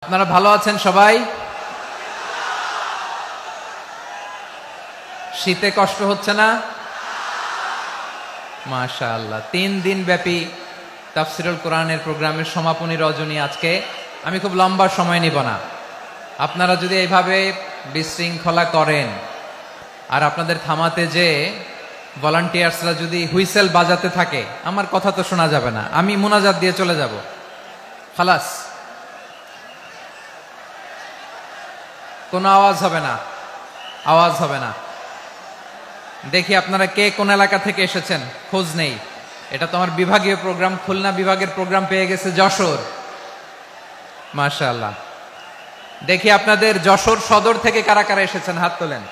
আপনারা ভালো আছেন সবাই? শীতে কষ্ট হচ্ছে না? মাশাআল্লাহ। 3 দিন ব্যাপী তাফসীরুল কোরআনের প্রোগ্রামের সমাপনী রজনী আজকে। আমি খুব লম্বা সময় নিব না। আপনারা যদি এইভাবে বিশৃঙ্খলা করেন আর আপনাদের থামাতে যে ভলান্টিয়ার্সরা যদি হুইসেল বাজাতে থাকে, আমার কথা তো শোনা যাবে না। আমি মুনাজাত দিয়ে চলে যাব। খালাস, কোনো আওয়াজ হবে না, আওয়াজ হবে না। দেখি আপনারা কে কোন এলাকা থেকে এসেছেন, খোঁজ নেই। এটা তো আমার বিভাগীয় প্রোগ্রাম, খুলনা বিভাগের প্রোগ্রাম পেয়ে গেছে যশোর। মাশাআল্লাহ। দেখি আপনাদের যশোর সদর থেকে কারা কারা এসেছেন, হাত তোলেন।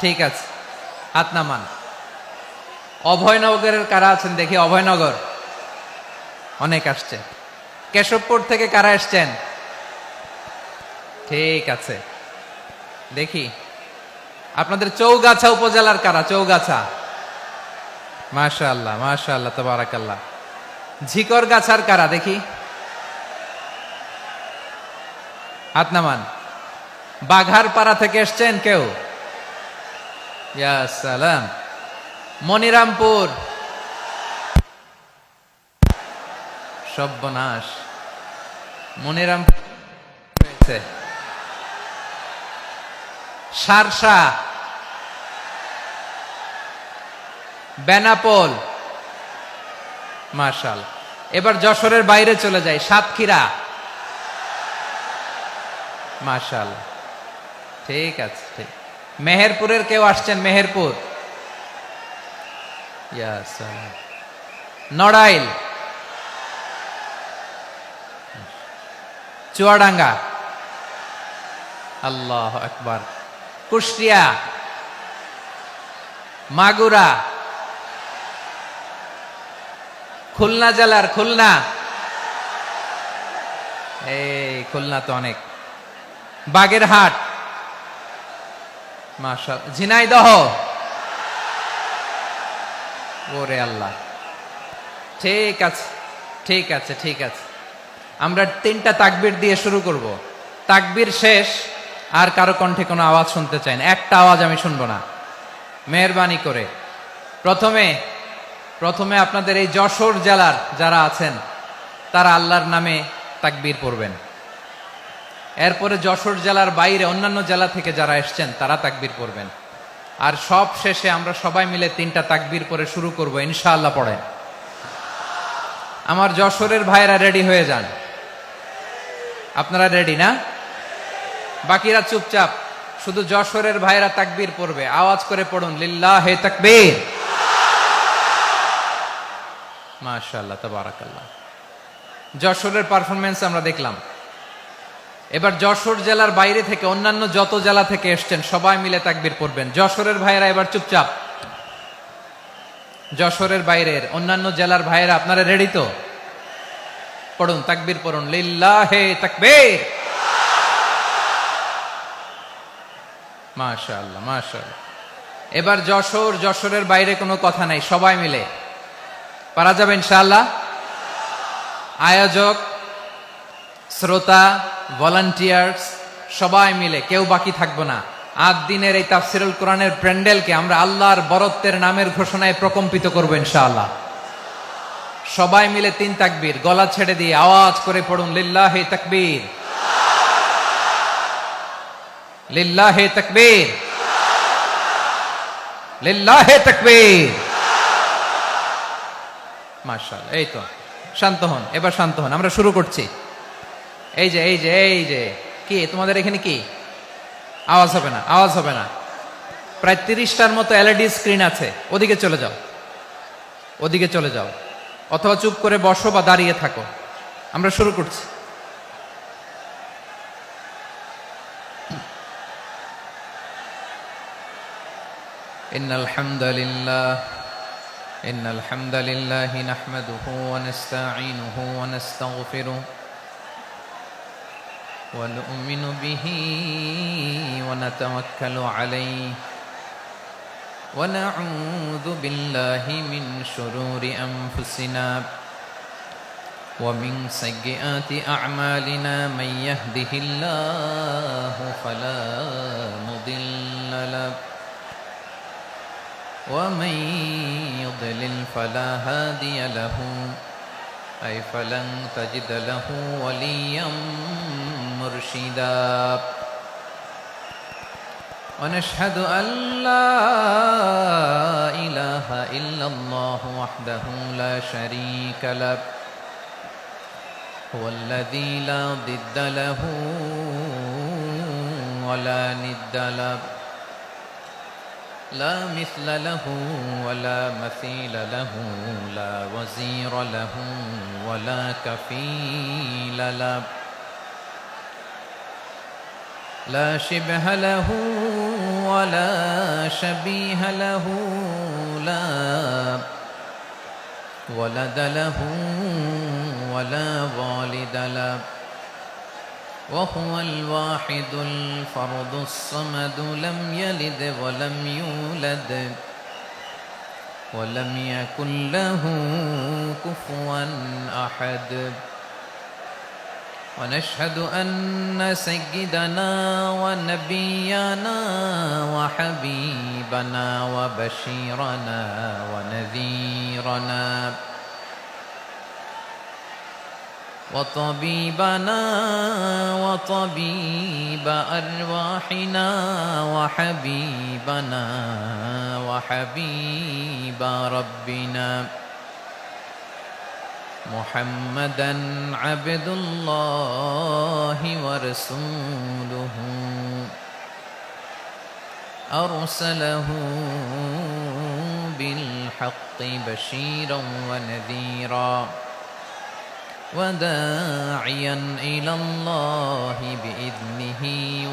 ঠিক আছে, হাত নামান। অভয়নগরের কারা আছেন দেখি? অভয়নগর অনেক আসছে। কেশবপুর থেকে কারা এসছেন? ঠিক আছে, দেখি আপনাদের চৌগাছা উপজেলার কারা? চৌগাছা, মাশাআল্লাহ মাশাআল্লাহ তাবারাকাল্লাহ। ঝিকরগাছার কারা দেখি? হাত নামান। বাঘারপাড়া থেকে এসছেন কেউ? ইয়া সালাম। মনিরামপুর, সর্বনাশ। মনিরামপুর হয়েছে। সারসা, বেনাপোল, মাশাআল্লাহ। এবার যশোরের বাইরে চলে যাই, সাতক্ষীরা, মাশাআল্লাহ। ঠিক আছে, ঠিক। মেহেরপুরের কেউ আসছেন? মেহেরপুর, ইয়া সালাম। নড়াইল, চুয়াডাঙ্গা, আল্লাহু আকবার। কুষ্টিয়া, মাগুরা, খুলনা জেলার খুলনা, এই খুলনা তো অনেক। বাগেরহাট, মাশাআল্লাহ। ঝিনাইদহ, ওরে আল্লাহ। ঠিক আছে, ঠিক আছে, ঠিক আছে। আমরা 3টা তাকবীর দিয়ে শুরু করব। তাকবীর শেষ আর কারো কণ্ঠে কোনো আওয়াজ শুনতে চাই না, একটা আওয়াজ আমি শুনবো না, মেহেরবানি করে। প্রথমে আপনাদের এই যশোর জেলার যারা আছেন তারা আল্লাহর নামে তাকবীর পড়বেন। এরপরে যশোর জেলার বাইরে অন্যান্য জেলা থেকে যারা এসছেন তারা তাকবীর পড়বেন। আর সব শেষে আমরা সবাই মিলে 3টা তাকবীর পরে শুরু করব ইনশাআল্লাহ। পড়েন। আমার যশোরের ভাইরা রেডি হয়ে যান। আপনারা রেডি না? বাকিরা চুপচাপ, শুধু যশোরের ভাইরা তাকবীর পড়বে। আওয়াজ করে পড়ুন, লিল্লাহে তাকবীর। মাশাআল্লাহ তাবারাকাল্লাহ। যশোরের পারফরমেন্স আমরা দেখলাম। এবার যশোর জেলার বাইরে থেকে অন্যান্য যত জেলা থেকে এসছেন সবাই মিলে তাকবীর পড়বেন। যশোরের ভাইরা এবার চুপচাপ। যশোরের বাইরের অন্যান্য জেলার ভাইরা আপনারা রেডি তো? পড়ুন, তাকবীর পড়ুন, লিল্লাহে তাকবীর। মাশাআল্লাহ মাশাআল্লাহ। এবার যশোরের বাইরে কোনো কথা নাই, সবাই মিলে পারা যাবে ইনশাআল্লাহ। আয়োজক, শ্রোতা, ভলান্টিয়ার্স সবাই মিলে কেউ বাকি থাকবো না। 8 দিনের এই তাফসীরুল কোরআনের প্যান্ডেলকে আমরা আল্লাহর বরত্বের নামের ঘোষণায় প্রকম্পিত করব ইনশাআল্লাহ। সবাই মিলে 3 তাকবীর, গলা ছেড়ে দিয়ে আওয়াজ করে পড়ুন, লিল্লাহে তাকবীর, লিল্লাহে তাকবীর, লিল্লাহে তাকবীর। মাশাআল্লাহ। এই তো, শান্ত হন, এবার শান্ত হন। আমরা শুরু করছি। এই যে কি তোমাদের এখানে কি আওয়াজ হবে না? আওয়াজ হবে না। প্রায় 30টার মতো এলইডি স্ক্রিন আছে, ওদিকে চলে যাও, ওদিকে চলে যাও, অথবা চুপ করে বসো বা দাঁড়িয়ে থাকো। আমরা শুরু করছি। ইন্নাল হামদালিল্লাহি নাহমাদুহু ওয়া নাস্তাঈনুহু ওয়া নাস্তাগফিরুহু ونؤمن به ونتوكل عليه ونعوذ بالله من شرور أنفسنا ومن سيئات أعمالنا من يهده الله فلا مضل له ومن يضلل فلا هادي له أي فلن تجد له وليا مرشدا ونشهد أن لا إله إلا الله وحده لا شريك له هو الذي لا ضد له ولا ند له لا مثل له ولا مثيل له لا وزير له ولا كفيل له لا شبه له ولا شبيه له لا ولد له ولا والد له وهو الواحد الفرد الصمد لم يلد ولم يولد ولم يكن له كفوا أحد ونشهد أن سيدنا ونبينا وحبيبنا وبشيرنا ونذيرنا وطبيبنا وطبيب أرواحنا وحبيبنا وحبيب ربنا محمدا عبد الله ورسوله أرسله بالحق بشيرا ونذيرا وداعيا إلى الله بإذنه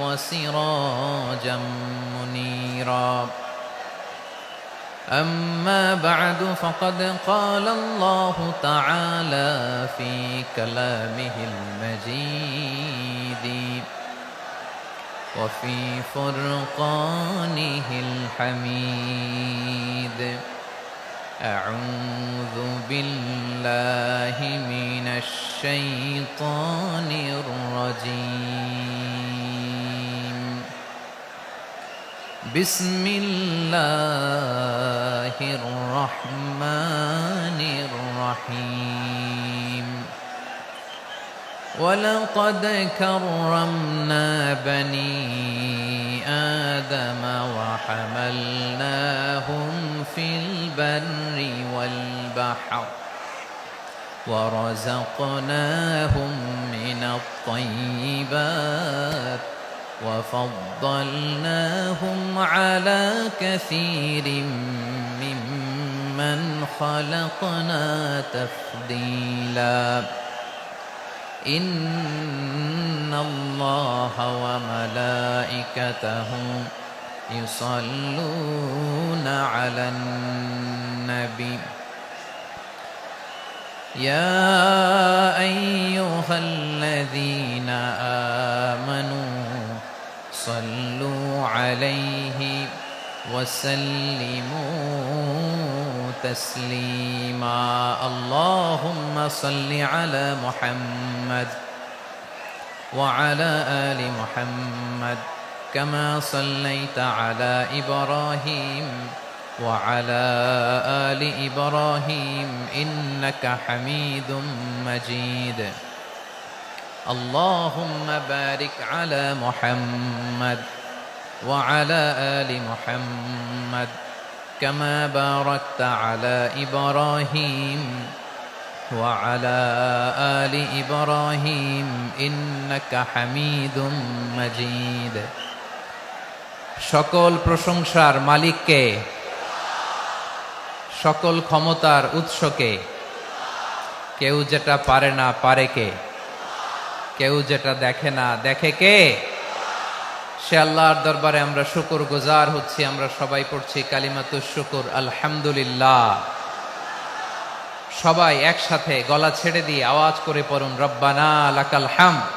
وسراجا منيرا أما بعد فقد قال الله تعالى في كلامه المجيد وفي فرقانه الحميد أعوذ بالله من الشيطان الرجيم بسم الله الرحمن الرحيم ولقد كرمنا بني آدم وحملناهم في البر والبحر ورزقناهم من الطيبات وفضلناهم على كثير ممن خلقنا تفضيلا إن الله وملائكته يصلون على النبي يا أيها الذين آمنوا صلوا عليه وسلموا تسليما اللهم صل على محمد وعلى آل محمد كما صليت على إبراهيم وعلى آل إبراهيم إنك حميد مجيد اللهم بارك على محمد وعلى آل محمد كما باركت على إبراهيم وعلى آل إبراهيم إنك حميد مجيد সকল প্রশংসার মালিককে সকল ক্ষমতার উৎসকে কেউ যেটা পারে না পারে কে কেউ যেটা দেখে না দেখে কে সে আল্লাহর দরবারে আমরা শুকরগুজার হচ্ছি আমরা সবাই পড়ছি কালিমাতুশ শুকর আলহামদুলিল্লাহ সবাই একসাথে গলা ছেড়ে দিয়ে আওয়াজ করে পড়ুন রব্বানা লাকাল হামদ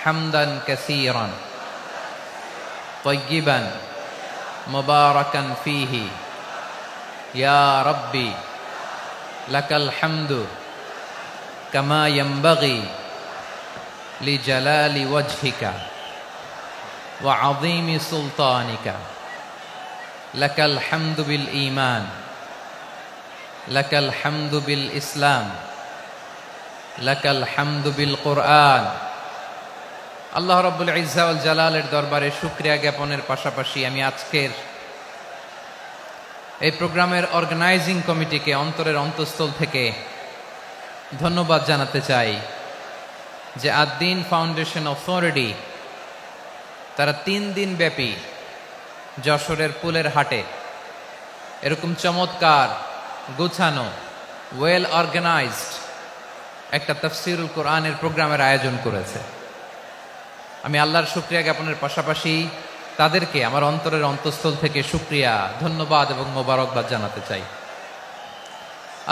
হামদান কাসীরান তাইয়িবান মুবারাকান ফীহি ইয়া রাব্বি লাকাল হামদু কামা ইয়ানবাগি লিজালালি ওয়াজহিকা ওয়া আযীমি সুলতানিকা লাকাল হামদু বিল ঈমান লাকাল হামদু বিল ইসলাম লাকাল হামদু বিল কুরআন। আল্লাহ রাব্বুল ইজ্জা ওয়াল জালালের দরবারে শুকরিয়া জ্ঞাপনের পাশাপাশি আমি আজকের এই প্রোগ্রামের অর্গানাইজিং কমিটিকে অন্তরের অন্তঃস্থল থেকে ধন্যবাদ জানাতে চাই যে আদ-দ্বীন ফাউন্ডেশন অথরিটি তারা 3 দিন ব্যাপী যশোরের পুলের হাটে এরকম চমৎকার গুছানো ওয়েল অর্গানাইজড একটা তাফসীরুল কোরআনের প্রোগ্রামের আয়োজন করেছে। আমি আল্লাহর শুকরিয়া জ্ঞাপনের পাশাপাশি তাদেরকে আমার অন্তরের অন্তঃস্থল থেকে শুকরিয়া, ধন্যবাদ এবং মোবারকবাদ জানাতে চাই।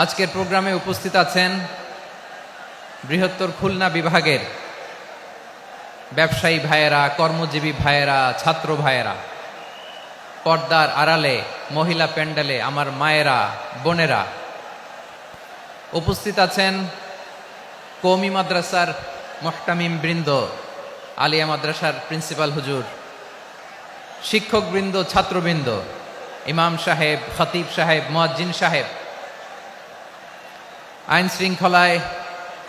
আজকের প্রোগ্রামে উপস্থিত আছেন বৃহত্তর খুলনা বিভাগের ব্যবসায়ী ভাইয়েরা, কর্মজীবী ভাইয়েরা, ছাত্র ভাইয়েরা, পর্দার আড়ালে, মহিলা প্যান্ডেলে আমার মায়েরা, বোনেরা। উপস্থিত আছেন কওমি মাদ্রাসার মুহতামিম বৃন্দ, আলিয়া মাদ্রাসার প্রিন্সিপাল হুজুর, শিক্ষক বৃন্দ, ছাত্রবৃন্দ, ইমাম সাহেব, খতিব সাহেব, মুয়াজ্জিন সাহেব, আইন শৃঙ্খলায়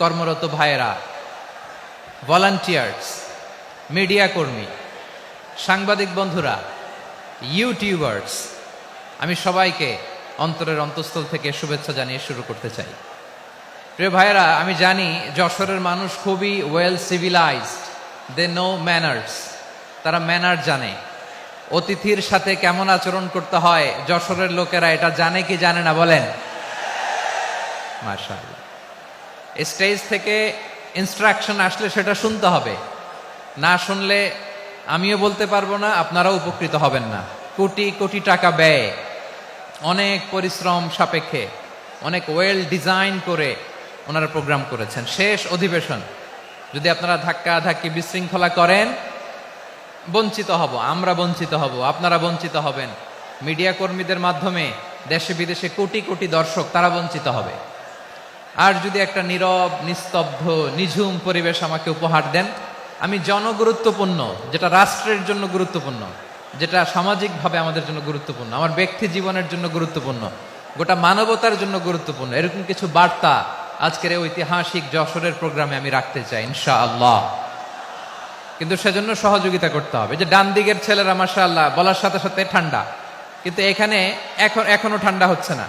কর্মরত ভাইয়েরা, ভলান্টিয়ার্স, মিডিয়া কর্মী, সাংবাদিক বন্ধুরা, ইউটিউবার্স, আমি সবাইকে অন্তরের অন্তঃস্থল থেকে শুভেচ্ছা জানিয়ে শুরু করতে চাই। প্রিয় ভাইয়েরা, আমি জানি যশোরের মানুষ খুবই well civilised, they know manners, তারা ম্যানার জানে। অতিথির সাথে কেমন আচরণ করতে হয় যশোরের লোকেরা এটা জানে কি জানে না বলেন? মাশাআল্লাহ। স্টেজ থেকে ইনস্ট্রাকশন আসলে সেটা শুনতে হবে, না শুনলে আমিও বলতে পারবো না, আপনারাও উপকৃত হবেন না। কোটি কোটি টাকা ব্যয়, অনেক পরিশ্রম সাপেক্ষে, অনেক ওয়েল ডিজাইন করে ওনারা প্রোগ্রাম করেছেন। শেষ অধিবেশন যদি আপনারা ধাক্কা ধাক্কি বিশৃঙ্খলা করেন, বঞ্চিত হব, আমরা বঞ্চিত হব, আপনারা বঞ্চিত হবেন। মিডিয়া কর্মীদের মাধ্যমে দেশে বিদেশে কোটি কোটি দর্শক তারা বঞ্চিত হবে। আর যদি একটা নীরব, নিস্তব্ধ, নিঝুম পরিবেশ আমাকে উপহার দেন, আমি জনগুরুত্বপূর্ণ, যেটা রাষ্ট্রের জন্য গুরুত্বপূর্ণ, যেটা সামাজিকভাবে আমাদের জন্য গুরুত্বপূর্ণ, আমার ব্যক্তি জীবনের জন্য গুরুত্বপূর্ণ, গোটা মানবতার জন্য গুরুত্বপূর্ণ, এরকম কিছু বার্তা আজকের এই ঐতিহাসিক যশোরের প্রোগ্রামে আমি রাখতে চাই ইনশাআল্লাহ। কিন্তু সেজন্য সহযোগিতা করতে হবে। যে ডান দিকের ছেলেরা মাশাআল্লাহ বলার সাথে সাথে ঠান্ডা, কিন্তু এখানে এখনো ঠান্ডা হচ্ছে না।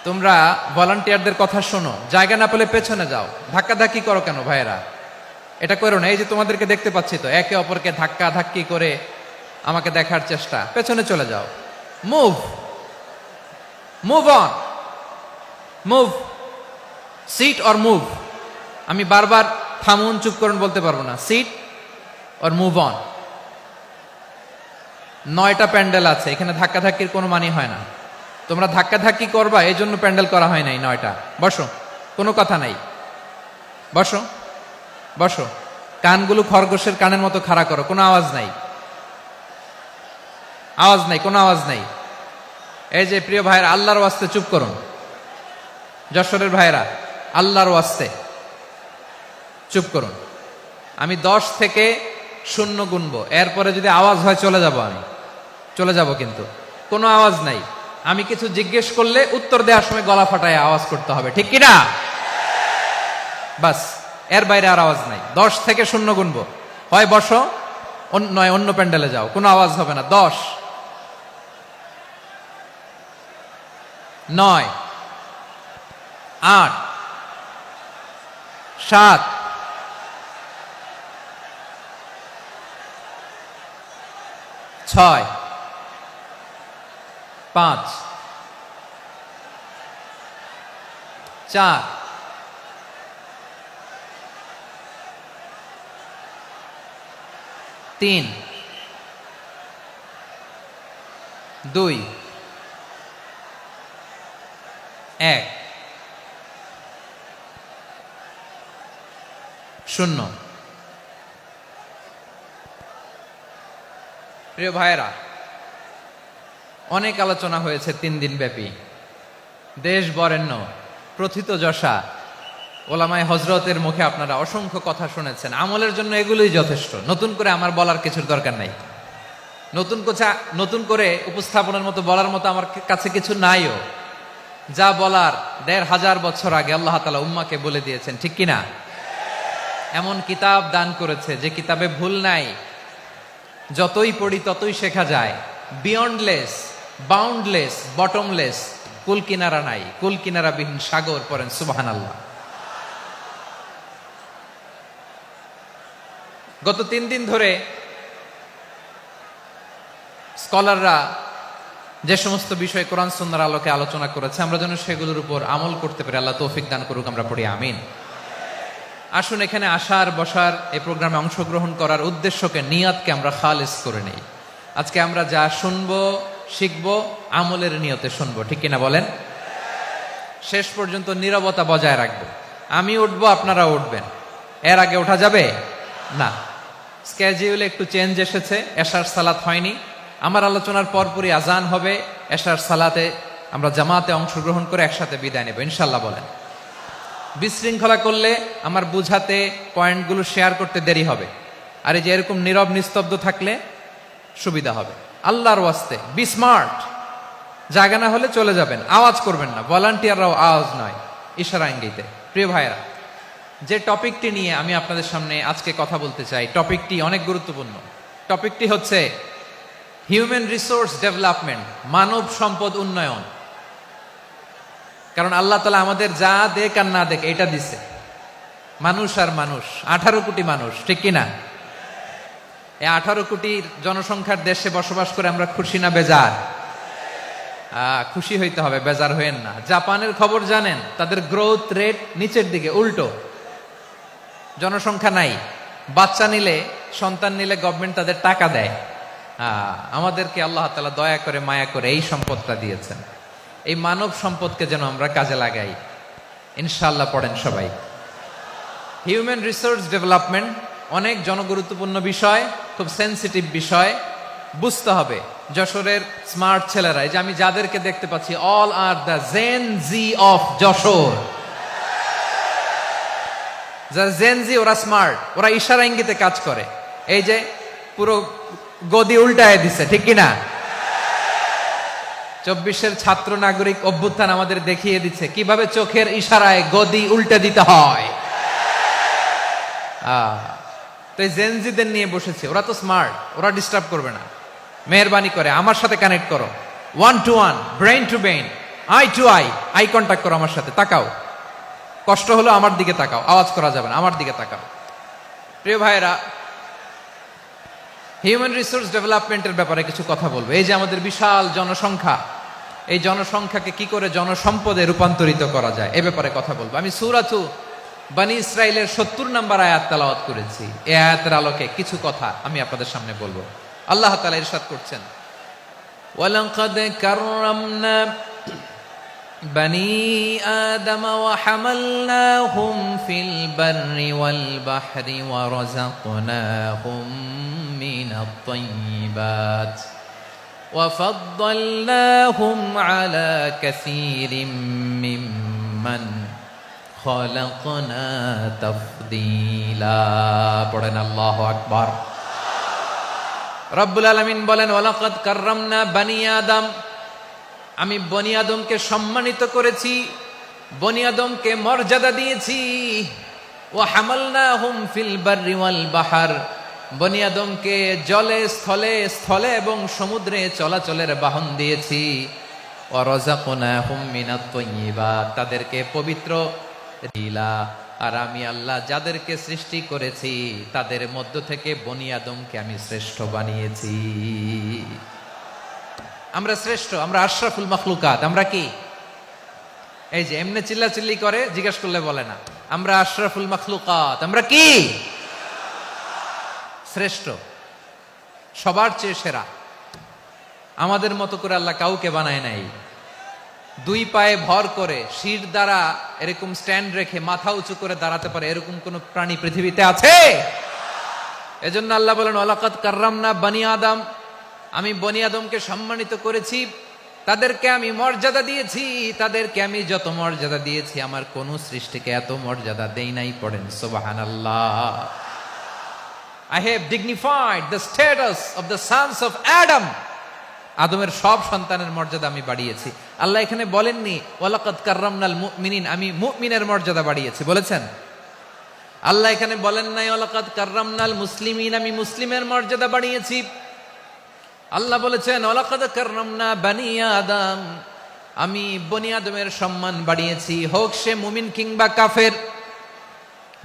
তোমরা ভলান্টিয়ারদের কথা শোনো, জায়গা না পেলে পেছনে যাও। ধাক্কাধাক্কি করো কেন ভাইয়েরা? এটা করো না। এই যে তোমাদেরকে দেখতে পাচ্ছি তো, একে অপরকে ধাক্কা ধাক্কি করে আমাকে দেখার চেষ্টা, পেছনে চলে যাও। Move move on, move, sit or move. আমি বারবার থামুন, চুপ করুন বলতে পারবো না। Sit or move on. 9টা প্যান্ডেল আছে, এখানে ধাক্কাধাক্কির কোনো মানি হয় না। তোমরা ধাক্কাধাক্কি করবা, এই জন্য প্যান্ডেল করা হয় নাই 9টা। বসো, কোনো কথা নাই, বসো বসো। কানগুলো খরগোশের কানের মতো খাড়া করো, কোনো আওয়াজ নাই, আওয়াজ নাই, কোনো আওয়াজ নাই। এই যে প্রিয় ভাইয়েরা, আল্লাহর ওয়াস্তে চুপ করুন। যশোরের ভাইয়েরা, আল্লাহর ওয়াস্তে চুপ করুন। আমি 10 থেকে 0 গুনবো, এরপরে যদি আওয়াজ হয় চলে যাব, আমি চলে যাব, কিন্তু কোনো আওয়াজ নাই। আমি কিছু জিজ্ঞেস করলে উত্তর দেওয়ার সময় গলা ফাটায় আওয়াজ করতে হবে, ঠিক কিনা? বাস, এর বাইরে আর আওয়াজ নাই। 10 থেকে 0 গুনবো, হয় বসো, নয় অন্য প্যান্ডেলে যাও, কোনো আওয়াজ হবে না। 10, 9, 8, 7, 6, 5, 4, 3, 2, 1, 0। প্রিয় ভাইয়েরা, অনেক আলোচনা হয়েছে 3 দিন ব্যাপী। দেশ বরেণ্য, প্রথিতযশা ওলামায়ে হযরতের মুখে আপনারা অসংখ্য কথা শুনেছেন, আমলের জন্য এগুলোই যথেষ্ট। নতুন করে আমার বলার কিছুর দরকার নাই। নতুন করে উপস্থাপনের মতো বলার মতো আমার কাছে কিছু নাইও। যা বলার ১৫০০ বছর আগে আল্লাহ তাআলা উম্মাহকে বলে দিয়েছেন, ঠিক কিনা? এমন কিতাব দান করেছে যে কিতাবে ভুল নাই, যতই পড়ি ততই শেখা যায়। বিয়ন্ডলেস, বাউন্ডলেস, বটমলেস, কুল কিনারা নাই, কুল কিনারা বিহীন সাগর। পড়েন সুবহানাল্লাহ। গত ৩ দিন ধরে স্কলাররা যে সমস্ত বিষয় কোরআন সুন্নাহর আলোকে আলোচনা করেছে, আমরা যেন সেগুলোর উপর আমল করতে পারি। আল্লাহ তৌফিক দান করুক, আমরা পড়ি আমিন। আসুন এখানে আসার বসার এই প্রোগ্রামে অংশগ্রহণ করার উদ্দেশ্যকে, নিয়তকে আমরা খালিস করে নেই। আজকে আমরা যা শুনবো শিখবো আমলের নিয়তে শুনবো, ঠিক কিনা বলেন? শেষ পর্যন্ত নীরবতা বজায় রাখবো। আমি উঠবো, আপনারা উঠবেন। এর আগে ওঠা যাবে না। স্কেডিউলে একটু চেঞ্জ এসেছে, এশার সালাত হয়নি। আমার আলোচনার পরপরই আজান হবে, এশার সালাতে আমরা জামাতে অংশগ্রহণ করে একসাথে বিদায় নেব ইনশাল্লাহ। বলেন। বিশৃঙ্খলা করলে আমার বুঝাতে, পয়েন্টগুলো শেয়ার করতে দেরি হবে। আর এই যে এরকম নীরব নিস্তব্ধ থাকলে সুবিধা হবে। আল্লাহর ওয়াস্তে বি স্মার্ট। জায়গা না হলে চলে যাবেন, আওয়াজ করবেন না। ভলান্টিয়াররাও আওয়াজ নয়, ইশারা ইঙ্গিতে। প্রিয় ভাইরা, যে টপিকটি নিয়ে আমি আপনাদের সামনে আজকে কথা বলতে চাই, টপিকটি অনেক গুরুত্বপূর্ণ। টপিকটি হচ্ছে হিউম্যান রিসোর্স ডেভেলপমেন্ট, মানব সম্পদ উন্নয়ন। কারণ আল্লাহ তাআলা আমাদের যা দেখ আর না দেখ এটা দিছে। মানুষ আর মানুষ, 18 কোটি মানুষ, ঠিক কিনা? এই 18 কোটির জনসংখ্যার দেশে বসবাস করে আমরা খুশি না বেজার? খুশি হইতে হবে, বেজার হইেন না। জাপানের খবর জানেন? তাদের গ্রোথ রেট নিচের দিকে, উল্টো। জনসংখ্যা নাই, বাচ্চা নিলে, সন্তান নিলে গভর্নমেন্ট তাদের টাকা দেয়। আমাদেরকে আল্লাহ তাআলা দয়া করে, মায়া করে এই সম্পদটা দিয়েছেন। এই মানব সম্পদকে যেন আমরা কাজে লাগাই ইনশাআল্লাহ। পড়েন সবাই। হিউম্যান রিসোর্স ডেভেলপমেন্ট অনেক জনগুরুত্বপূর্ণ বিষয়, খুব সেন্সিটিভ বিষয়। বুঝতে হবে যশোরের স্মার্ট ছেলেরা, এই যে আমি যাদেরকে দেখতে পাচ্ছি, all are the Gen Z of Jashore. যারা জেন জি, ওরা স্মার্ট, ওরা ইশারা ইঙ্গিতে কাজ করে। এই যে পুরো গদি উল্টায় দিছে, ঠিক কিনা? 24-এর ছাত্র নাগরিক অভ্যুত্থান আমাদের দেখিয়ে দিচ্ছে কিভাবে চোখের ইশারায় গদি উল্টে দিতে হয়। তো এই জেনজিদের নিয়ে বসেছে, ওরা তো স্মার্ট, ওরা ডিস্টার্ব করবে না। মেহরবানি করে আমার সাথে কানেক্ট করো, 1 to 1, brain to brain, eye to eye, eye contact করো আমার সাথে। তাকাও, কষ্ট হলো আমার দিকে তাকাও, আওয়াজ করা যাবে না, আমার দিকে তাকাও। প্রিয় ভাইয়েরা, হিউম্যান রিসোর্স ডেভেলপমেন্টের ব্যাপারে কিছু কথা বলবো। এই যে আমাদের বিশাল জনসংখ্যা, এই জনসংখ্যাকে কি করে জনসম্পদে রূপান্তরিত করা যায় এ ব্যাপারে কথা বলবো। আমি সূরাতু বনী ইসরাইলের 70 নম্বর আয়াত তেলাওয়াত করেছি। এই আয়াতের আলোকে কিছু কথা আমি আপনাদের সামনে বলবো। আল্লাহ তাআলা ইরশাদ করছেন, ওয়ালাকাদ কাররামনা বনী আদম ওয়া হামালনাহুম ফিল বাররি ওয়াল বাহরি ওয়া রাযাকনাহুম মিনাত তাইয়্যিবাত ওয়া ফাদ্দালনাহুম আলা কাসীরিম মিম্মান খালাকনা তাফদীলা। পড়েন আল্লাহু আকবার। রব্বুল আলামিন বলেন, ওয়ালাকাদ কাররামনা বনী আদম, আমি বনী আদমকে সম্মানিত করেছি, বনী আদমকে মর্যাদা দিয়েছি। ওয়া হামালনাহুম ফিল বাররি ওয়াল বাহর, বনী আদমকে জলে, স্থলে, স্থলে এবং সমুদ্রে চলাচলের বাহন দিয়েছি। ওয়া রাযাকনাহুম মিনাত তাইয়্যিবাত, তাদেরকে পবিত্র দিলা। আর আমি আল্লাহ যাদেরকে সৃষ্টি করেছি তাদের মধ্য থেকে বনী আদমকে আমি শ্রেষ্ঠ বানিয়েছি। আমরা শ্রেষ্ঠ, আমরা আশরাফুল মাখলুকাত। আমরা কি? এই যে এমনি চিল্লাচিল্লি করে, জিজ্ঞাসা করলে বলে না। আমরা আশরাফুল মাখলুকাত। আমরা কি? শ্রেষ্ঠ, সবার চেয়ে সেরা। আমাদের মতো করে আল্লাহ কাউকে বানায় নাই। 2 পায়ে ভর করে, শির দ্বারা এরকম স্ট্যান্ড রেখে মাথা উঁচু করে দাঁড়াতে পারে এরকম কোন প্রাণী পৃথিবীতে আছে? এজন্য আল্লাহ বলেন, ওয়ালাকাদ কাররামনা বনী আদম, আমি বনী আদমকে সম্মানিত করেছি। তাদেরকে আমি মর্যাদা দিয়েছি, তাদেরকে আমি যত মর্যাদা দিয়েছি আমার কোন সৃষ্টিকে এত মর্যাদা দেই নাই। পড়েন সুবহানাল্লাহ। I have dignified the status of the sons of Adam. আদমের সব সন্তানের মর্যাদা আমি বাড়িয়েছি। আল্লাহ এখানে বলেননি ওয়ালাকাদ কাররামনাল মুমিনিন, আমি মুমিনের মর্যাদা বাড়িয়েছি, বলেছেন? আল্লাহ এখানে বলেন নাই ওয়ালাকাদ কাররামনাল মুসলিমিন, আমি মুসলিমের মর্যাদা বাড়িয়েছি। আল্লাহ বলেছেন ওয়ালাকাদ কাররামনা বানি আদম, আমি বনি আদমের সম্মান বাড়িয়েছি, হোক সে মুমিন কিংবা কাফের,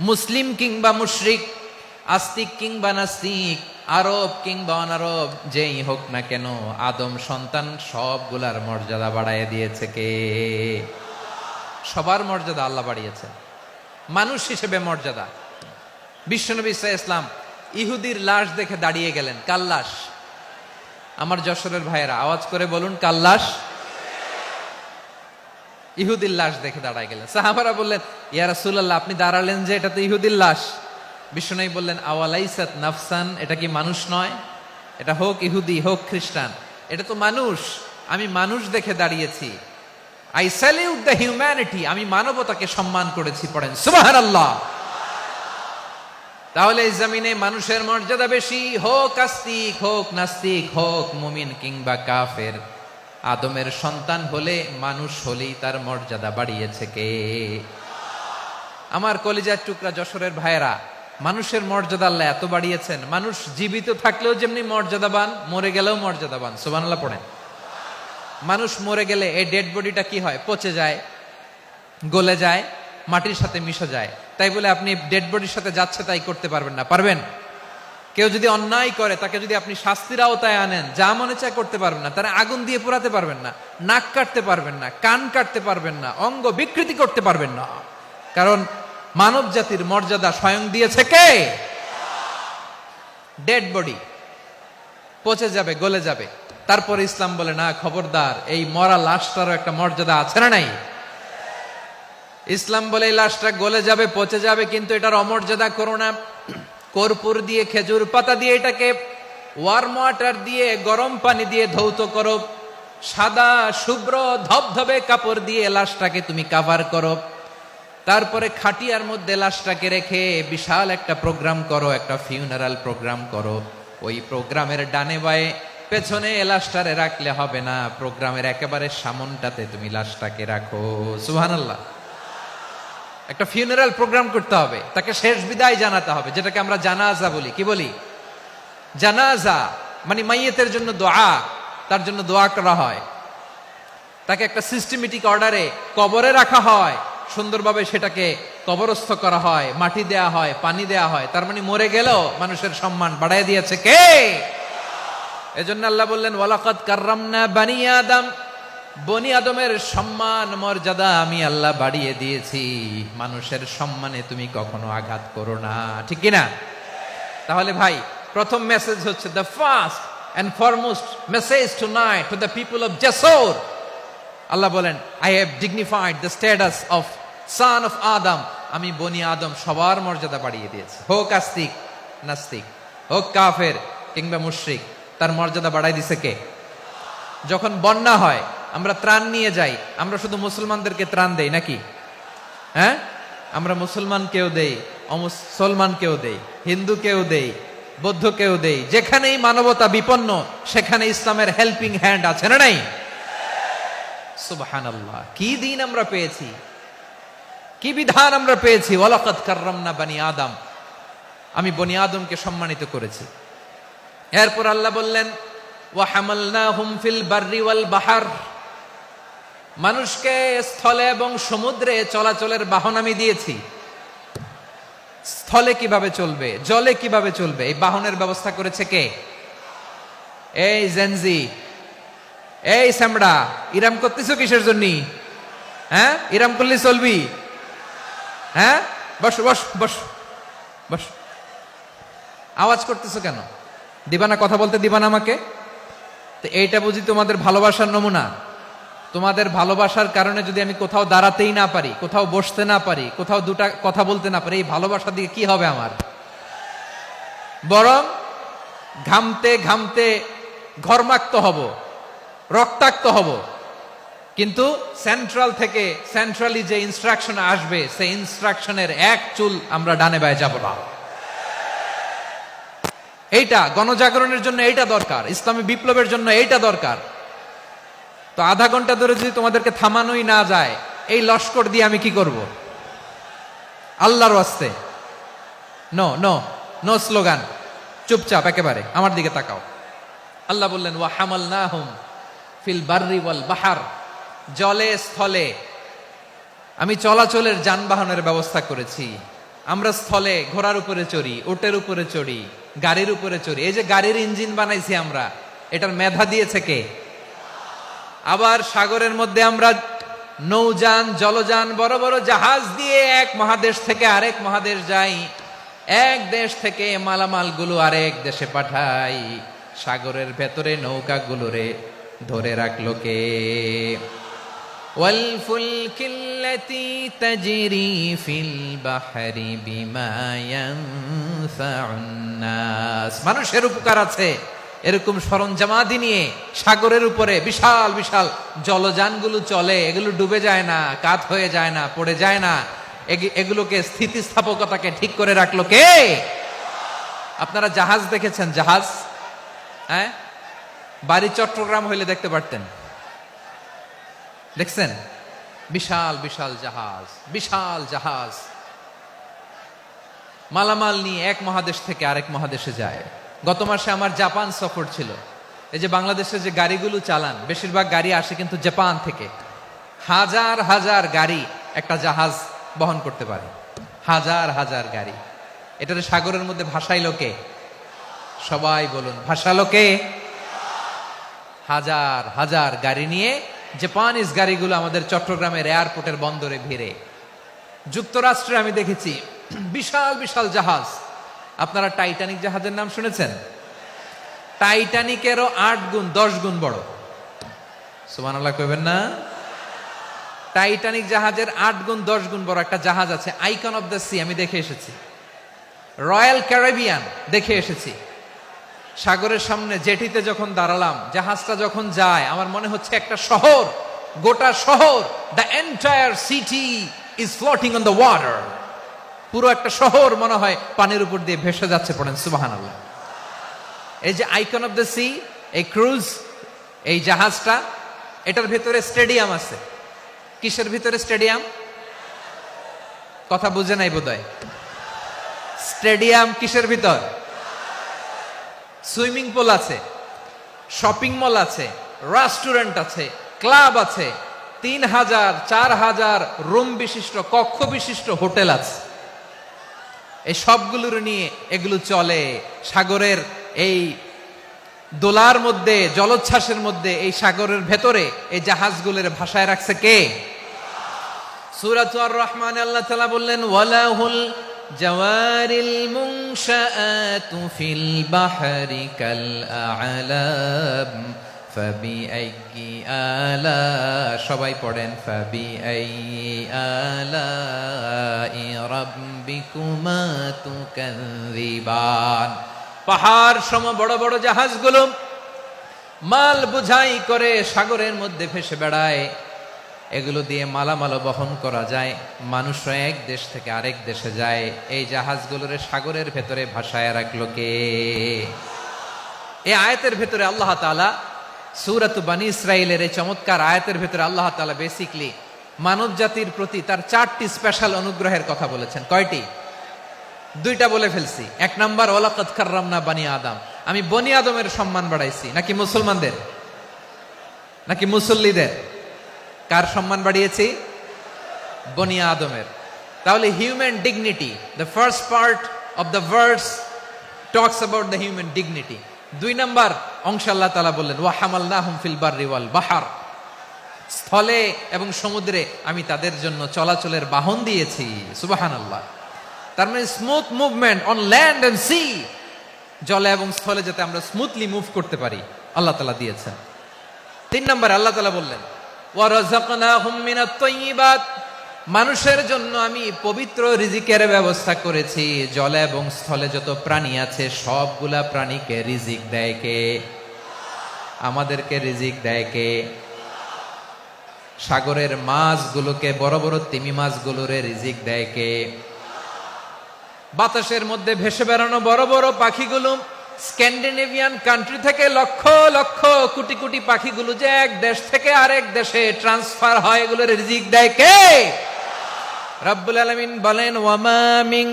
মুসলিম কিংবা মুশরিক, আস্তিক কিংবা নাস্তিক, আরব কিংবা অনারব, যেই হোক না কেন আদম সন্তান সবগুলার মর্যাদা বাড়ায় দিয়েছে কে? সবার মর্যাদা আল্লাহ বাড়িয়েছেন। মানুষ হিসেবে মর্যাদা। বিশ্বনবী সাল্লাল্লাহু আলাইহি ওয়াসাল্লাম ইহুদির লাশ দেখে দাঁড়িয়ে গেলেন। কার লাশ? আমার যশোরের ভাইয়েরা আওয়াজ করে বলুন, কার লাশ? ইহুদির লাশ দেখে দাঁড়ায় গেলেন। সাহাবারা বললেন ইয়া রাসূলুল্লাহ, আপনি দাঁড়ালেন যে, এটা তো ইহুদির লাশ। বিশ্বনবী বললেন আওয়ালাইসাত নাফসান, এটা কি মানুষ নয়? এটা হোক ইহুদি হোক খ্রিস্টান, এটা তো মানুষ। আমি মানুষ দেখে দাঁড়িয়েছি। আই স্যালিউট দ্য হিউম্যানিটি, আমি মানবতাকে সম্মান করেছি। পড়েন সুবহানাল্লাহ। তাহলে এই জমিনে মানুষের মর্যাদা বেশি, হোক আস্তিক হোক নাস্তিক, হোক মুমিন কিংবা কাফের। আদমের সন্তান হলে, মানুষ হলেই তার মর্যাদা বাড়িয়েছে কে? আমার কলিজার টুকরা যশোরের ভাইয়েরা, মানুষের মর্যাদা আল্লাহ এত বাড়িয়েছেন, মানুষ জীবিত থাকলেও যেমনি মর্যাদাবান, মরে গেলেও মর্যাদাবান। সুবহানাল্লাহ পড়েন। মানুষ মরে গেলে এই ডেড বডিটা কি হয়? পচে যায়, গলে যায়, মাটির সাথে মিশে যায়। তাই বলে আপনি ডেড বডির সাথে যাচ্ছে তাই করতে পারবেন না? পারবেন? কেউ যদি অন্যায় করে তাকে যদি আপনি শাস্তির আওতায় আনেন, যা মনে চায় করতে পারবেন না। তারা আগুন দিয়ে পোড়াতে পারবেন না, নাক কাটতে পারবেন না, কান কাটতে পারবেন না, অঙ্গ বিকৃতি করতে পারবেন না। কারণ মানব জাতির মর্যাদা স্বয়ং দিয়েছে কে? ডেড বডি পচে যাবে, গলে যাবে। তারপরে ইসলাম বলে না, খবরদার, এই মরা লাশটারও একটা মর্যাদা আছে না নাই? ইসলাম বলে এই লাশটা গলে যাবে, পচে যাবে, কিন্তু এটার অমর্যাদা করো না। কর্পূর দিয়ে, খেজুর পাতা দিয়ে এটাকে ওয়ার্ম ওয়াটার দিয়ে, গরম পানি দিয়ে ধৌত করো। সাদা শুভ্র ধবধবে কাপড় দিয়ে লাশটাকে তুমি কাভার করো। তারপরে খাটিয়ার মধ্যে লাশটাকে রেখে বিশাল একটা প্রোগ্রাম করো, একটা ফিউনারাল প্রোগ্রাম করো। ওই প্রোগ্রামের ডানে বায়ে পেছনে লাশটারে রাখলে হবে না, প্রোগ্রামের একেবারে সামনটাতে তুমি লাশটাকে রাখো। সুবহানাল্লাহ। একটা ফিউনারাল প্রোগ্রাম করতে হবে, তাকে শেষ বিদায় জানাতে হবে, যেটাকে আমরা জানাজা বলি। কি বলি? জানাজা মানে মাইয়েতের জন্য দোয়া, তার জন্য দোয়া করা হয়, তাকে একটা সিস্টেমেটিক অর্ডারে কবরে রাখা হয়, সুন্দরভাবে সেটাকে কবরস্থ করা হয়, মাটি দেয়া হয়, পানি দেয়া হয়। তার মানে মরে গেলেও মানুষের সম্মান বাড়ায় দিয়েছে কে? এজন্য আল্লাহ বললেন ওয়ালাকাদ কাররামনা বানি আদম, বনি আদমের সম্মান মর্যাদা আমি আল্লাহ বাড়িয়ে দিয়েছি। মানুষের সম্মানে তুমি কখনো আঘাত করো না, ঠিক কিনা? তাহলে ভাই, প্রথম মেসেজ হচ্ছে, the first and foremost message tonight to the people of Jessore. আল্লাহ বলেন I have dignified the status of son of Adam, আমি বনি আদম সবার মর্যাদা বাড়িয়ে দিয়েছি। হোক আস্তিক নাস্তিক, হোক কাফের কিংবা মুশরিক, তার মর্যাদা বাড়াই দিছে কে? যখন বন্যা হয় আমরা ত্রাণ নিয়ে যাই, আমরা শুধু মুসলমানদেরকে ত্রাণ দেই নাকি? হ্যাঁ, আমরা মুসলমানকেও দেই, অমুসলমানকেও দেই, হিন্দুকেও দেই, বৌদ্ধকেও দেই। যেখানেই মানবতা বিপন্ন সেখানে ইসলামের হেল্পিং হ্যান্ড আছে না নাই? সুবহানাল্লাহ। কি দিন আমরা পেয়েছি, কি বিধান আমরা পেয়েছি। ওয়ালাকাদ কাররামনা বানি আদম, আমি বনি আদমকে সম্মানিত করেছি। এরপর আল্লাহ বললেন ওয়া হামালনাহুম ফিল বাররি ওয়াল বাহর, মানুষকে স্থলে এবং সমুদ্রে চলাচলের বাহন আমি দিয়েছি। স্থলে কিভাবে চলবে, জলে কিভাবে চলবে, এই বাহনের ব্যবস্থা করেছে কে? এই জেনজি, এই স্যামড়া, ইরাম করতেছো কিসের জন্য? হ্যাঁ, ইরাম করলে চলবি? হ্যাঁ, বস বস বস বস। আওয়াজ করতেছো কেন? দিবানা, কথা বলতে দিবানা আমাকে? তো এইটা বুঝি তোমাদের ভালোবাসার নমুনা? তোমাদের ভালোবাসার কারণে যদি আমি কোথাও দাঁড়াতেই না পারি, কোথাও বসতে না পারি, কোথাও দুটা কথা বলতে না পারি, এই ভালোবাসা দিয়ে কি হবে আমার? বরং ঘামতে ঘামতে ঘর্মাক্ত হব, রক্তাক্ত হব, কিন্তু সেন্ট্রালি যে ইনস্ট্রাকশন আসবে সেই ইনস্ট্রাকশনের এক চুল আমরা ডানে বায়ে যাব না। এইটা গণজাগরণের জন্য এইটা দরকার, ইসলামী বিপ্লবের জন্য এইটা দরকার। তো আধা ঘন্টা ধরে যদি তোমাদেরকে থামানোই না যায়, এই লস্কর দিয়ে আমি কি করব? আল্লাহর ওয়াস্তে নো নো নো স্লোগান, চুপচাপ একেবারে আমার দিকে তাকাও। আল্লাহ বললেন ওয়া হামালনাহুম ফিল বাররি ওয়াল বাহার, জলে স্থলে আমি চলাচলের যানবাহনের ব্যবস্থা করেছি। আমরা স্থলে ঘোড়ার উপরে চড়ি, উটের উপরে চড়ি, গাড়ির উপরে চড়ি। এই যে গাড়ির ইঞ্জিন বানাইছি আমরা, এটার মেধা দিয়েছে কে? আবার সাগরের মধ্যে আমরা নৌযান, জলযান, বড় বড় জাহাজ দিয়ে এক মহাদেশ থেকে আরেক মহাদেশ যাই, এক দেশ থেকে মালামালগুলো আরেক দেশে পাঠাই। সাগরের ভেতরে নৌকাগুলোরে ধরে রাখলো কে? ওয়াল ফুলকিল্লাতী তাজরি ফিল বাহরি বিমা ইয়ানফাউন নাস। মানুষের উপকার আছে এরকম সরঞ্জামাদি নিয়ে সাগরের উপরে বিশাল বিশাল জলযানগুলো চলে, এগুলো ডুবে যায় না, কাত হয়ে যায় না, পড়ে যায় না। এগুলোকে স্থিতিস্থাপকতাকে ঠিক করে রাখলো কে? আপনারা জাহাজ দেখেছেন? জাহাজ, হ্যাঁ, বাড়ি চট্টগ্রাম হইলে দেখতে পারতেন। দেখছেন? বিশাল বিশাল জাহাজ, বিশাল জাহাজ মালামাল নিয়ে এক মহাদেশ থেকে আরেক মহাদেশে যায়। গত মাসে আমার জাপান সফর ছিল। এই যে বাংলাদেশে যে গাড়িগুলো চালান, বেশিরভাগ গাড়ি আসে কিন্তু জাপান থেকে। হাজার হাজার গাড়ি একটা জাহাজ বহন করতে পারে, হাজার হাজার গাড়ি। এটারে সাগরের মধ্যে ভাসাইলো কে? সবাই বলুন, ভাসালো কে? হাজার হাজার গাড়ি নিয়ে জাপানিজ গাড়িগুলো আমাদের চট্টগ্রামের এয়ারপোর্টের বন্দরে ভিড়ে। যুক্তরাষ্ট্রে আমি দেখেছি বিশাল বিশাল জাহাজ। আপনারা টাইটানিক জাহাজের নাম শুনেছেন? টাইটানিকেরও 8 গুণ 10 গুণ বড়। সুবহানাল্লাহ কইবেন না? টাইটানিক জাহাজের 8 গুণ 10 গুণ বড় একটা জাহাজ আছে, আইকন অফ দ্য সি। আমি দেখে এসেছি। রয়্যাল ক্যারিবিয়ান দেখে এসেছি। সাগরের সামনে জেটিতে যখন দাঁড়ালাম, জাহাজটা যখন যায়, আমার মনে হচ্ছে একটা শহর, গোটা শহর, the entire city is floating on the water. পুরো একটা শহর মনে হয় পানির উপর দিয়ে ভেসে যাচ্ছে। পড়েন সুবহানাল্লাহ। এই যে আইকন অফ দ্য সি, এই ক্রুজ, এই জাহাজটা, এটার ভিতরে স্টেডিয়াম আছে। কিসের ভিতরে স্টেডিয়াম? কথা বুঝে নাই বোধহয়। স্টেডিয়াম কিসের ভিতর? সুইমিং পুল আছে, শপিং মল আছে, রেস্টুরেন্ট আছে, ক্লাব আছে, 3000 4000 রুম বিশিষ্ট, কক্ষ বিশিষ্ট হোটেল আছে। এই সবগুলোর নিয়ে এগুলো চলে সাগরের এই দোলার মধ্যে, জলোচ্ছ্বাসের মধ্যে। এই সাগরের ভেতরে এই জাহাজগুলোর ভাষায় রাখছে কে? সূরাতুর রহমানে আল্লাহ তাআলা বললেন ওয়ালাহুল জাওয়ারিল মুনশাআতু ফিল বাহরি কাল আ'লাম ফাবিআইয়ি আলা, সবাই পড়েন, ফাবিআইয়ি আলাই রাব্বিকুমা তুকাযযিবান। পাহাড় সম বড় বড় জাহাজগুলো মাল বোঝাই করে সাগরের মধ্যে ভেসে বেড়ায়। এগুলো দিয়ে মালামাল বহন করা যায়, মানুষরা এক দেশ থেকে আরেক দেশে যায়। এই জাহাজগুলোরে সাগরের ভেতরে ভাসায় রাখলো কে? এই আয়াতের ভেতরে আল্লাহ তাআলা সূরাতু বনী ইসরাঈলের এই চমৎকার আয়াতের ভেতরে আল্লাহ তাআলা বেসিক্যালি মানব জাতির প্রতি তার 4টি স্পেশাল অনুগ্রহের কথা বলেছেন। কয়টি? 2টা বলে ফেলছি। 1 নাম্বার ওয়ালাকাদ কাররামনা বনী আদম, আমি বনী আদমের সম্মান বাড়াইছি। নাকি মুসলমানদের? নাকি মুসল্লিদের? কার সম্মান বাড়িয়েছি? বনী আদমের। তাহলে human dignity, the first part of the verse talks about the human dignity. 2 number অংশ আল্লাহ তাআলা বললেন ওয়া হামালনাহুম ফিল বাররি ওয়াল বাহর, স্থলে এবং সমুদ্রে আমি তাদের জন্য চলাচলের বাহন দিয়েছি। সুবহানাল্লাহ। তার মানে smooth movement on land and sea, জলে এবং স্থলে যাতে আমরা স্মুথলি মুভ করতে পারি আল্লাহ তাআলা দিয়েছেন। 3 নাম্বার আল্লাহ তাআলা বললেন ওয়া রাযাকনাহুম মিনাত তাইয়্যিবাত, মানুষের জন্য আমি পবিত্র রিজিকের ব্যবস্থা করেছি। জলে এবং স্থলে যত প্রাণী আছে সবগুলা প্রাণীকে রিজিক দেয় কে? আমাদেরকে রিজিক দেয় কে? সাগরের মাছগুলোকে, বড় বড় তিমি মাছগুলোরে রিজিক দেয় কে? বাতাসের মধ্যে ভেসে বেড়ানো বড় বড় পাখিগুলো, স্ক্যান্ডিনেভিয়ান কান্ট্রি থেকে লক্ষ লক্ষ কোটি কোটি পাখিগুলো যে এক দেশ থেকে আরেক দেশে ট্রান্সফার হয়, এগুলোর রিজিক দেয় কে? রব্বুল আলামিন বলেন, ওয়ামা মিন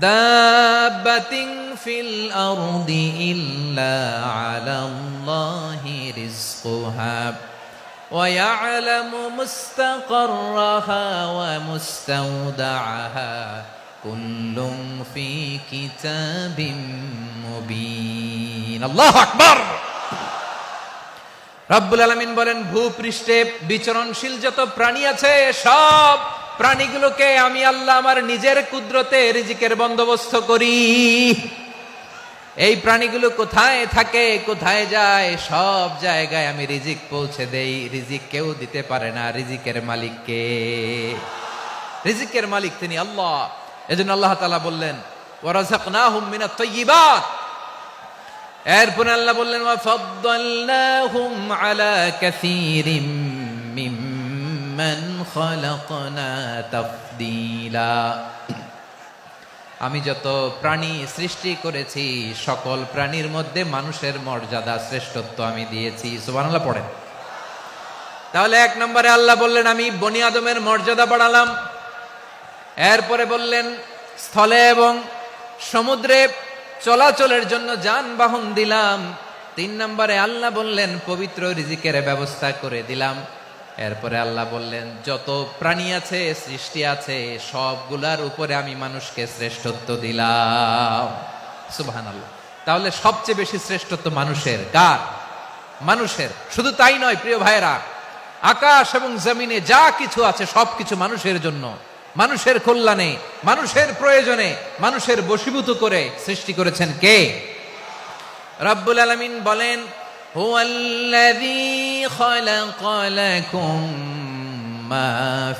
দাব্বাতিন ফিল আরদি ইল্লা আলাল্লাহি রিজকুহা ওয়া ইয়ালামু মুস্তাকাররাহা ওয়া মুস্তাওদাআহা কুল্লুম ফি কিতাবিম মুবিন। আল্লাহু আকবার। রব্বুল আলামিন বলেন, ভূপৃষ্ঠে বিচরণশীল যত প্রাণী আছে সব প্রাণীগুলোকে আমি আল্লাহ আমার নিজের কুদরতে রিজিকের বন্দোবস্ত করি। এই প্রাণীগুলো কোথায় থাকে, কোথায় যায়, সব জায়গায় আমি রিজিক পৌঁছে দেই। রিজিক কেউ দিতে পারে না, রিজিকের মালিক কে? রিজিকের মালিক তিনি আল্লাহ। এজন্য আল্লাহ তাআলা বললেন, ওয়ারাযাকনাহুম মিনাত তাইয়্যিবাত। এরপরে আল্লাহ বললেন, ওয়াফাদ্দালনাহুম আলা কাসীরিম মিম্মান খালাকনা তাফদীলা। আমি যত প্রাণী সৃষ্টি করেছি সকল প্রাণীর মধ্যে মানুষের মর্যাদা, শ্রেষ্ঠত্ব আমি দিয়েছি। সুবহানাল্লাহ পড়েন। তাহলে এক নম্বরে আল্লাহ বললেন, আমি বনি আদমের মর্যাদা বাড়ালাম। এরপরে বললেন, স্থলে এবং সমুদ্রে চলাচলের জন্য যানবাহন দিলাম। 3 নম্বরে আল্লাহ বললেন, পবিত্র রিজিকের ব্যবস্থা করে দিলাম। এরপরে আল্লাহ বললেন, যত প্রাণী আছে, সৃষ্টি আছে, সবগুলার উপরে আমি মানুষকে শ্রেষ্ঠত্ব দিলাম। সুবহানাল্লাহ। তাহলে সবচেয়ে বেশি শ্রেষ্ঠত্ব মানুষের। কার? মানুষের। শুধু তাই নয় প্রিয় ভাইরা, আকাশ এবং জমিনে যা কিছু আছে সবকিছু মানুষের জন্য, মানুষের কল্যাণে, মানুষের প্রয়োজনে, মানুষের বশীভূত করে সৃষ্টি করেছেন কে? রব্বুল আলামিন বলেন, হুয়াল্লাযী খালাকা লাকুম মা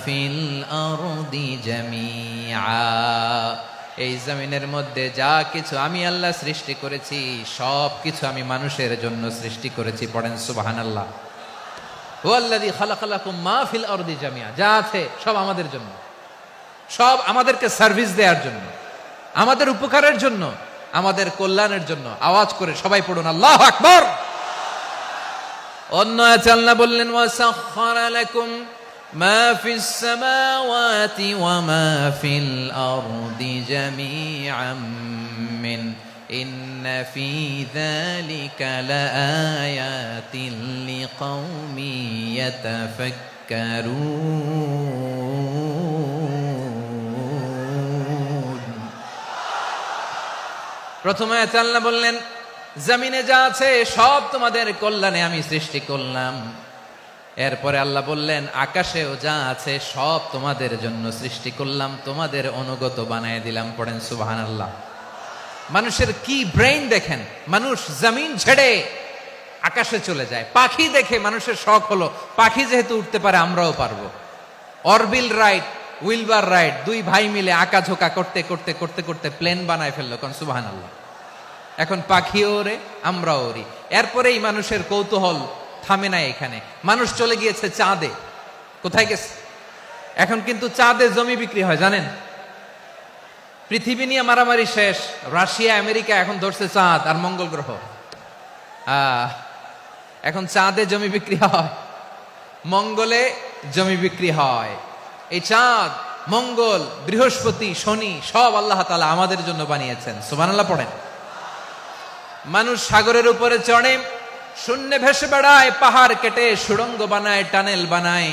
ফিল আরদি জামিআ। এই জমিনের মধ্যে যা কিছু আমি আল্লাহ সৃষ্টি করেছি সব কিছু আমি মানুষের জন্য সৃষ্টি করেছি। পড়েন সুবহানাল্লাহ। হুয়াল্লাযী খালাকা লাকুম মা ফিল আরদি জামিআ। যা আছে সব আমাদের জন্য, সব আমাদেরকে সার্ভিস দেওয়ার জন্য, আমাদের উপকারের জন্য, আমাদের কল্যাণের জন্য। আওয়াজ করে সবাই পড়ুন আল্লাহু আকবার। অন্য আয়াতে আল্লাহ বললেন, ওয়াসাখখারা লাকুম মা ফিস সামাওয়াতি ওয়া মা ফিল আরদি জামিআম মিন ইন্না ফি যালিকা লাআয়াতিন লিকাউমি ইয়াতাফাক্কারুন। প্রথমে আয়াতে আল্লাহ বললেন, জমিনে যা আছে সব তোমাদের কল্যাণে আমি সৃষ্টি করলাম। এরপরে আল্লাহ বললেন, আকাশেও যা আছে সব তোমাদের জন্য সৃষ্টি করলাম, তোমাদের অনুগত বানায় দিলাম। পড়েন সুবহানাল্লাহ। মানুষের কি ব্রেইন দেখেন, মানুষ জমিন ছেড়ে আকাশে চলে যায়। পাখি দেখে মানুষের শখ হলো, পাখি যেহেতু উঠতে পারে আমরাও পারবো। অরবিল রাইট, উইলবার রাইট, 2 ভাই মিলে আঁকাঝোঁকা করতে করতে করতে করতে প্লেন বানায় ফেললো। কোন সুবহানাল্লাহ। এখন পাখিও ওরে, আমরাও ওরি। এরপরেই মানুষের কৌতূহল থামে না এখানে। মানুষ চলে গিয়েছে চাঁদে। কোথায় গেছে? এখন কিন্তু চাঁদে জমি বিক্রি হয় জানেন। পৃথিবী নিয়ে মারামারি শেষ। রাশিয়া আমেরিকা এখন ধরছে চাঁদ আর মঙ্গল গ্রহ। এখন চাঁদে জমি বিক্রি হয়, মঙ্গলে জমি বিক্রি হয়। এই চাঁদ, মঙ্গল, বৃহস্পতি, শনি সব আল্লাহ তাআলা আমাদের জন্য বানিয়েছেন। সুবহানাল্লাহ পড়েন। মানুষ সাগরের উপরে চড়ে, শূন্যে ভেসে বেড়ায়, পাহাড় কেটে সুড়ঙ্গ বানায়, টানেল বানায়।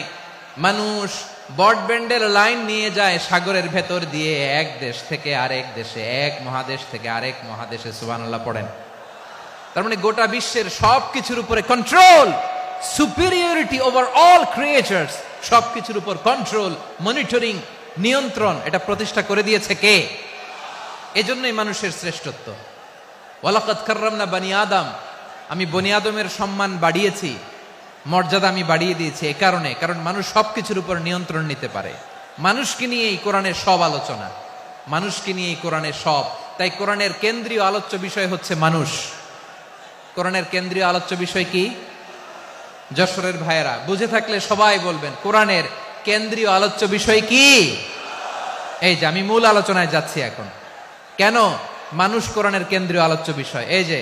মানুষ ব্রডব্যান্ডের লাইন নিয়ে যায় সাগরের ভেতর দিয়ে, এক দেশ থেকে আরেক দেশে, এক মহাদেশ থেকে আরেক মহাদেশে। সুবহানাল্লাহ পড়েন। তার মানে গোটা বিশ্বের সব কিছুর উপরে control, superiority over all creatures, সবকিছুর উপর কন্ট্রোল, মনিটরিং, নিয়ন্ত্রণ, এটা প্রতিষ্ঠা করে দিয়েছে কে? এজন্যই মানুষের শ্রেষ্ঠত্ব। ওয়ালাকাদ কাররামনা বানি আদম। আমি বনি আদমের সম্মান বাড়িয়েছি, মর্যাদা আমি বাড়িয়ে দিয়েছি এই কারণে, কারণ মানুষ সবকিছুর উপর নিয়ন্ত্রণ নিতে পারে। মানুষকে নিয়ে এই কোরআনের সব আলোচনা, মানুষকে নিয়ে এই কোরআনের সব। তাই কোরআনের কেন্দ্রীয় আলোচ্য বিষয় হচ্ছে মানুষ। কোরআনের কেন্দ্রীয় আলোচ্য বিষয় কি? যশোরের ভাইয়েরা বুঝে থাকলে সবাই বলবেন, কোরআনের কেন্দ্রীয় আলোচ্য বিষয় কি? এই যে আমি মূল আলোচনায় যাচ্ছি এখন। কেন মানুষ কোরআনের কেন্দ্রীয় আলোচ্য বিষয়? এই যে